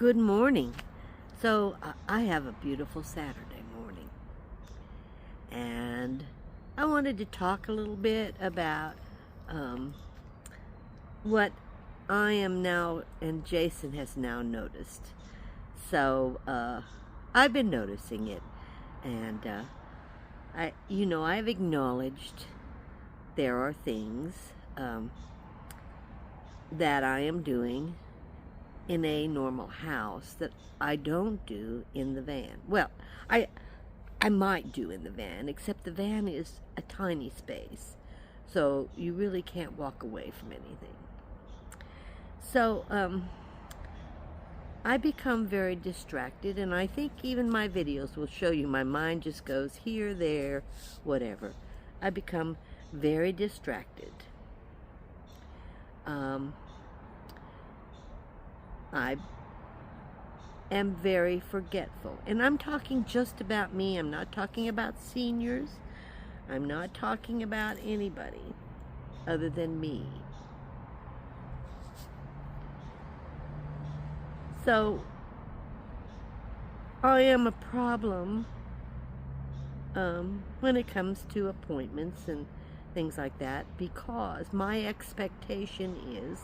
Good morning. So I have a beautiful Saturday morning, and I wanted to talk a little bit about what I am now and Jason has now noticed. So I've been noticing it, and I've acknowledged there are things that I am doing in a normal house that I don't do in the van. Well, I might do in the van, except the van is a tiny space, so you really can't walk away from anything. So I become very distracted, and I think even my videos will show you my mind just goes here, there, whatever. I become very distracted. I am very forgetful. And I'm talking just about me. I'm not talking about seniors. I'm not talking about anybody other than me. So I am a problem when it comes to appointments and things like that, because my expectation is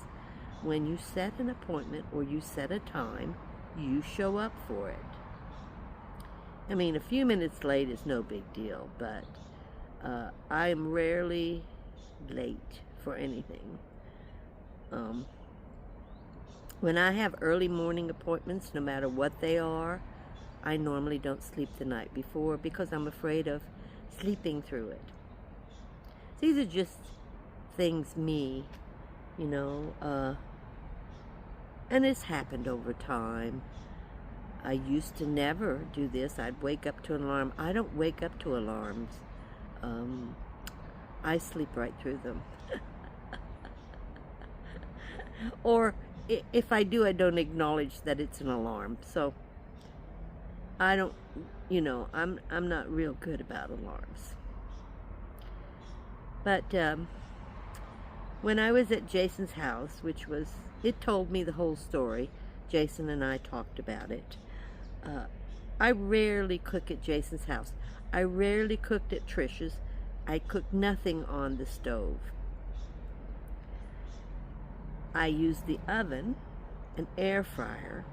when you set an appointment or you set a time, you show up for it. I mean, a few minutes late is no big deal, but I am rarely late for anything. When I have early morning appointments, no matter what they are, I normally don't sleep the night before because I'm afraid of sleeping through it. These are just things and it's happened over time. I used to never do this. I'd wake up to an alarm. I don't wake up to alarms. I sleep right through them. Or if I do, I don't acknowledge that it's an alarm. So I don't, I'm not real good about alarms. But when I was at Jason's house, it told me the whole story. Jason and I talked about it. I rarely cook at Jason's house. I rarely cooked at Trisha's. I cooked nothing on the stove. I use the oven, an air fryer,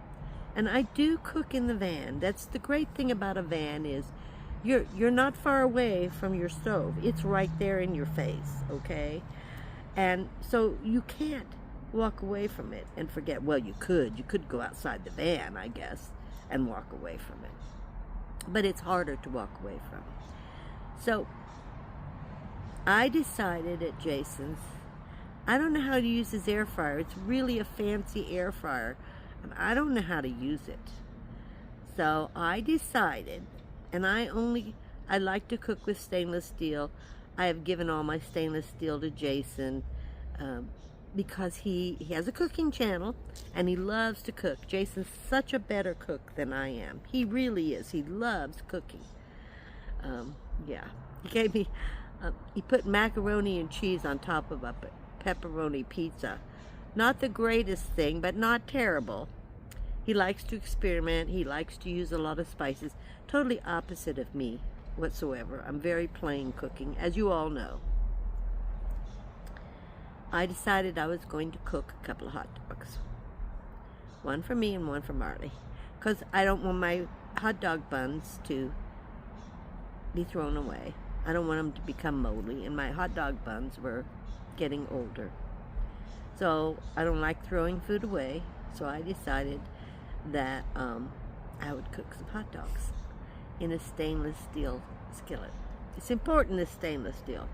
and I do cook in the van. That's the great thing about a van is you're not far away from your stove. It's right there in your face, okay? And so you can't walk away from it and forget. Well, you could go outside the van, I guess, and walk away from it, but it's harder to walk away from. So I decided at Jason's, I don't know how to use his air fryer. It's really a fancy air fryer, and I don't know how to use it. So I decided, and I like to cook with stainless steel. I have given all my stainless steel to Jason because he has a cooking channel and he loves to cook. Jason's such a better cook than I am. He really is. He loves cooking. Yeah. He gave me, he put macaroni and cheese on top of a pepperoni pizza. Not the greatest thing, but not terrible. He likes to experiment. He likes to use a lot of spices. Totally opposite of me whatsoever. I'm very plain cooking, as you all know. I decided I was going to cook a couple of hot dogs. One for me and one for Marley. Because I don't want my hot dog buns to be thrown away. I don't want them to become moldy, and my hot dog buns were getting older. So I don't like throwing food away, so I decided that I would cook some hot dogs in a stainless steel skillet. It's important, this stainless steel.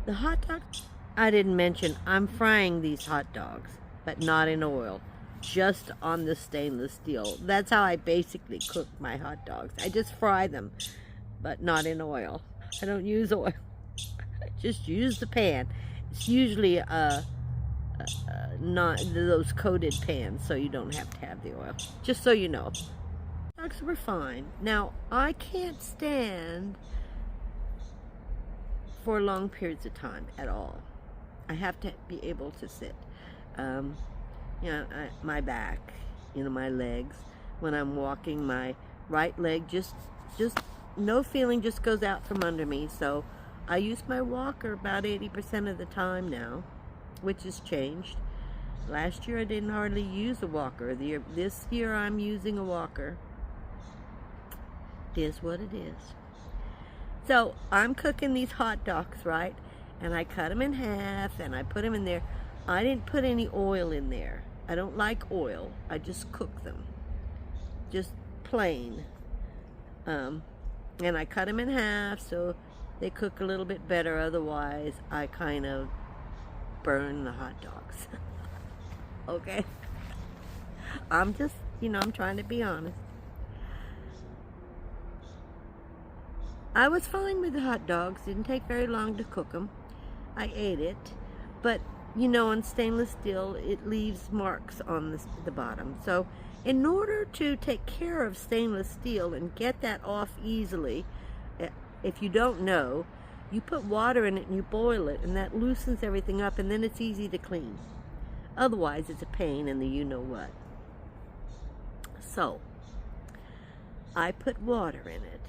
The hot dogs, I didn't mention, I'm frying these hot dogs, but not in oil, just on the stainless steel. That's how I basically cook my hot dogs. I just fry them, but not in oil. I don't use oil. I just use the pan. It's usually not those coated pans, so you don't have to have the oil. Just so you know. Dogs were fine. Now, I can't stand for long periods of time at all. I have to be able to sit. my back, my legs. When I'm walking, my right leg just no feeling, just goes out from under me. So I use my walker about 80% of the time now, which has changed. Last year I didn't hardly use a walker. This year I'm using a walker. It is what it is. So I'm cooking these hot dogs, right? And I cut them in half and I put them in there. I didn't put any oil in there. I don't like oil. I just cook them. Just plain. And I cut them in half so they cook a little bit better. Otherwise, I kind of burn the hot dogs. Okay? I'm just, I'm trying to be honest. I was fine with the hot dogs. Didn't take very long to cook them. I ate it. But, on stainless steel, it leaves marks on the bottom. So, in order to take care of stainless steel and get that off easily, if you don't know, you put water in it and you boil it, and that loosens everything up, and then it's easy to clean. Otherwise, it's a pain in the you-know-what. So, I put water in it,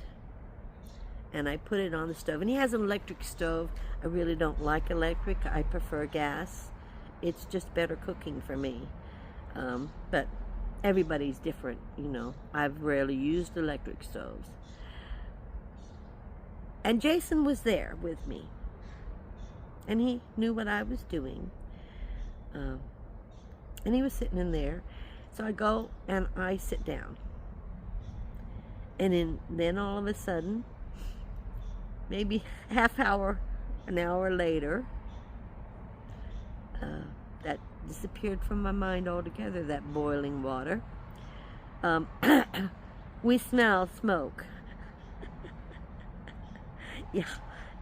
and I put it on the stove. And he has an electric stove. I really don't like electric. I prefer gas. It's just better cooking for me. But everybody's different, I've rarely used electric stoves. And Jason was there with me. And he knew what I was doing. And he was sitting in there. So I go and I sit down. And then all of a sudden, maybe an hour later, that disappeared from my mind altogether, that boiling water. We smell smoke.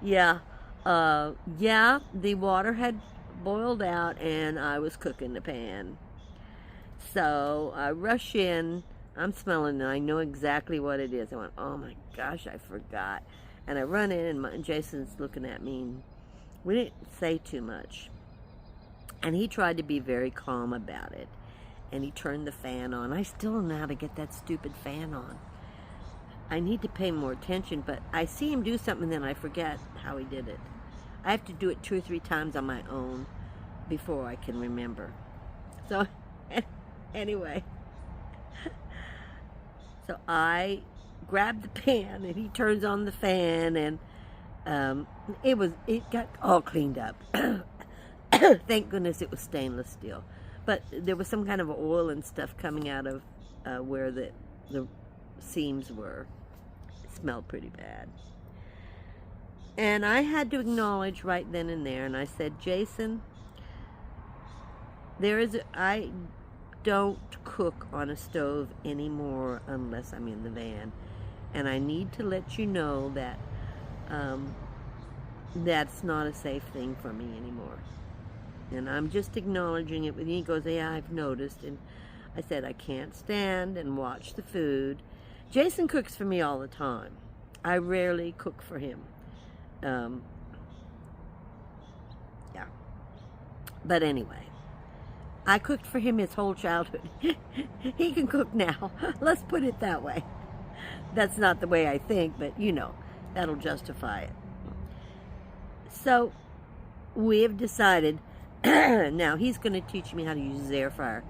Yeah. The water had boiled out and I was cooking the pan. So I rush in. I'm smelling it. I know exactly what it is. I went, oh my gosh, I forgot. And I run in and Jason's looking at me. And we didn't say too much. And he tried to be very calm about it. And he turned the fan on. I still don't know how to get that stupid fan on. I need to pay more attention, but I see him do something and then I forget how he did it. I have to do it 2 or 3 times on my own before I can remember. So, anyway. So I grab the pan and he turns on the fan and it got all cleaned up. Thank goodness it was stainless steel. But there was some kind of oil and stuff coming out of where the seams were. It smelled pretty bad. And I had to acknowledge right then and there, and I said, Jason, I don't cook on a stove anymore unless I'm in the van. And I need to let you know that that's not a safe thing for me anymore. And I'm just acknowledging it with you. He goes, yeah, I've noticed. And I said, I can't stand and watch the food. Jason cooks for me all the time. I rarely cook for him. Yeah. But anyway, I cooked for him his whole childhood. He can cook now. Let's put it that way. That's not the way I think, but that'll justify it. So we have decided, now he's going to teach me how to use his air fryer.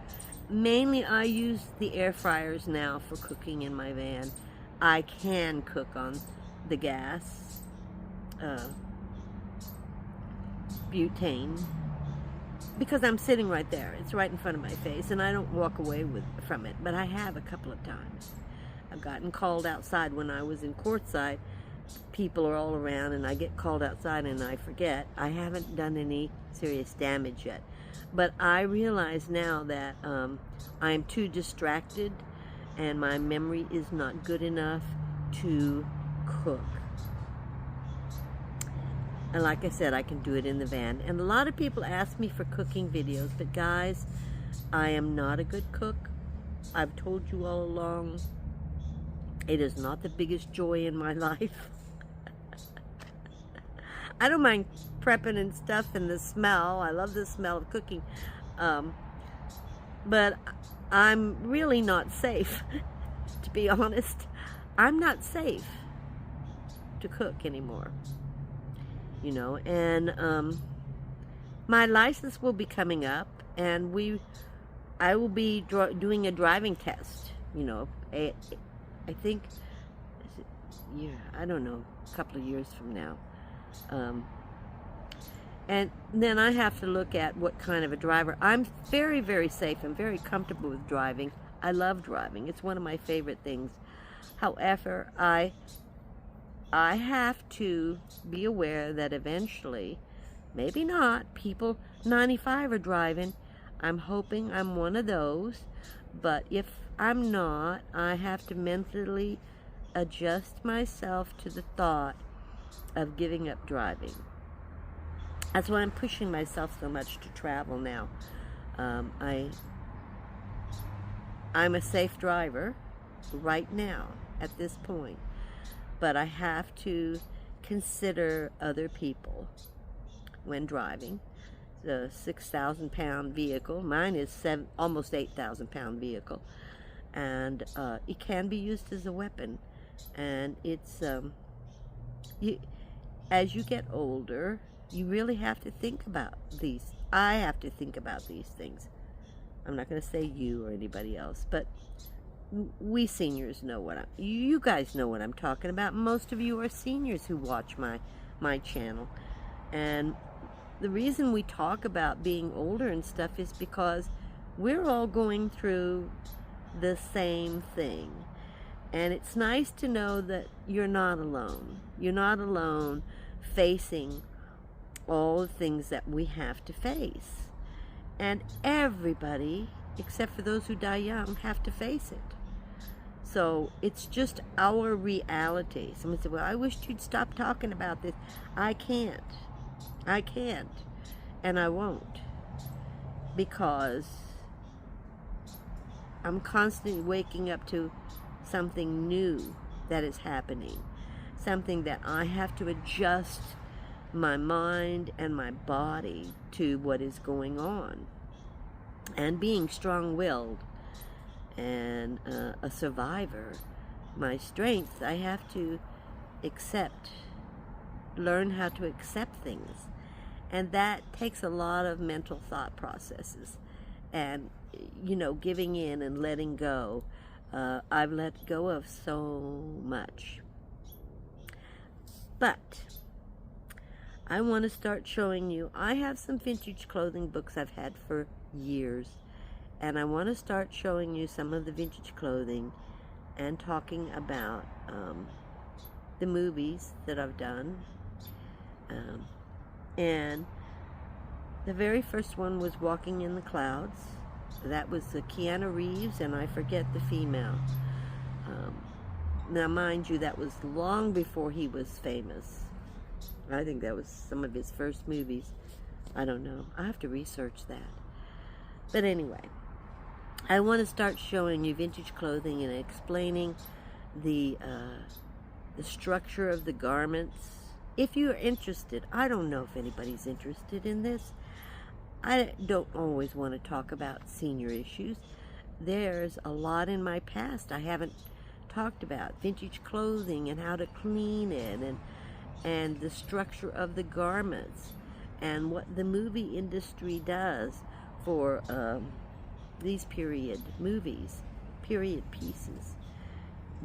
Mainly I use the air fryers now for cooking in my van. I can cook on the gas, butane, because I'm sitting right there. It's right in front of my face, and I don't walk away from it, but I have a couple of times. I've gotten called outside when I was in courtside. People are all around, and I get called outside, and I forget. I haven't done any serious damage yet. But I realize now that I'm too distracted, and my memory is not good enough to cook. And like I said, I can do it in the van. And a lot of people ask me for cooking videos, but guys, I am not a good cook. I've told you all along, it is not the biggest joy in my life. I don't mind prepping and stuff and the smell. I love the smell of cooking. but I'm really not safe. To be honest, I'm not safe to cook anymore, you know. And my license will be coming up, and I will be doing a driving test, you know. I think, yeah, I don't know, a couple of years from now. And then I have to look at what kind of a driver. I'm very, very safe. I'm very comfortable with driving. I love driving. It's one of my favorite things. However, I have to be aware that eventually, maybe not, people 95 are driving. I'm hoping I'm one of those. But if I'm not, I have to mentally adjust myself to the thought of giving up driving. That's why I'm pushing myself so much to travel now. I'm a safe driver right now at this point, but I have to consider other people when driving. The 6,000-pound vehicle, mine is almost 8,000-pound vehicle, and it can be used as a weapon. And it's as you get older, you really have to think about these. I have to think about these things. I'm not going to say you or anybody else, but we seniors know you guys know what I'm talking about. Most of you are seniors who watch my channel. And the reason we talk about being older and stuff is because we're all going through the same thing. And it's nice to know that you're not alone. You're not alone facing all the things that we have to face. And everybody, except for those who die young, have to face it. So it's just our reality. Someone said, well, I wish you'd stop talking about this. I can't. And I won't. Because I'm constantly waking up to something new that is happening. Something that I have to adjust my mind and my body to what is going on. And being strong-willed and a survivor, my strength, I have to learn how to accept things. And that takes a lot of mental thought processes. And, you know, giving in and letting go. I've let go of so much. But I want to start showing you, I have some vintage clothing books I've had for years, and I want to start showing you some of the vintage clothing and talking about the movies that I've done. And the very first one was Walking in the Clouds. That was Keanu Reeves, and I forget the female. Now, mind you, that was long before he was famous. I think that was some of his first movies. I don't know. I have to research that. But anyway, I want to start showing you vintage clothing and explaining the structure of the garments. If you're interested, I don't know if anybody's interested in this. I don't always want to talk about senior issues. There's a lot in my past I haven't talked about. Vintage clothing and how to clean it, and the structure of the garments, and what the movie industry does for these period movies, period pieces.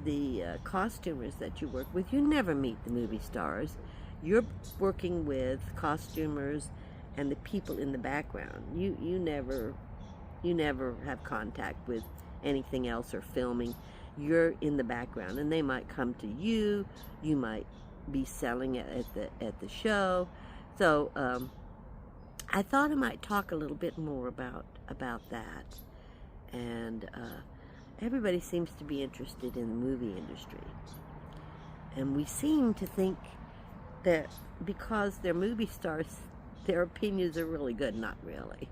The costumers that you work with, you never meet the movie stars. You're working with costumers and the people in the background. You never have contact with anything else or filming. You're in the background, and they might come to you. You might be selling it at the show. So I thought I might talk a little bit more about that. And everybody seems to be interested in the movie industry, and we seem to think that because they're movie stars, their opinions are really good. Not really.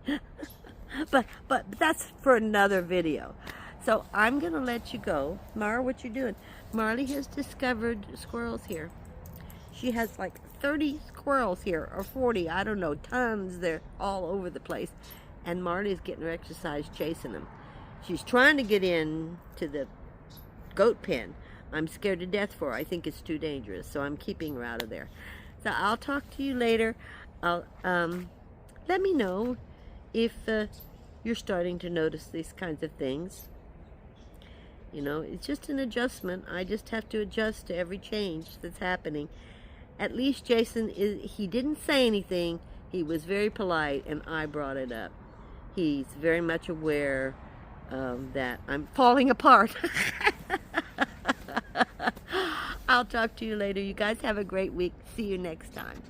but that's for another video. So I'm gonna let you go. Mara, what you doing? Marley has discovered squirrels here. She has like 30 squirrels here, or 40, I don't know, tons. They're all over the place. and Marley's getting her exercise chasing him. She's trying to get in to the goat pen. I'm scared to death for her. I think it's too dangerous, so I'm keeping her out of there. So I'll talk to you later. I'll, let me know if you're starting to notice these kinds of things. You know, it's just an adjustment. I just have to adjust to every change that's happening. At least Jason, he didn't say anything. He was very polite, and I brought it up. He's very much aware that I'm falling apart. I'll talk to you later. You guys have a great week. See you next time.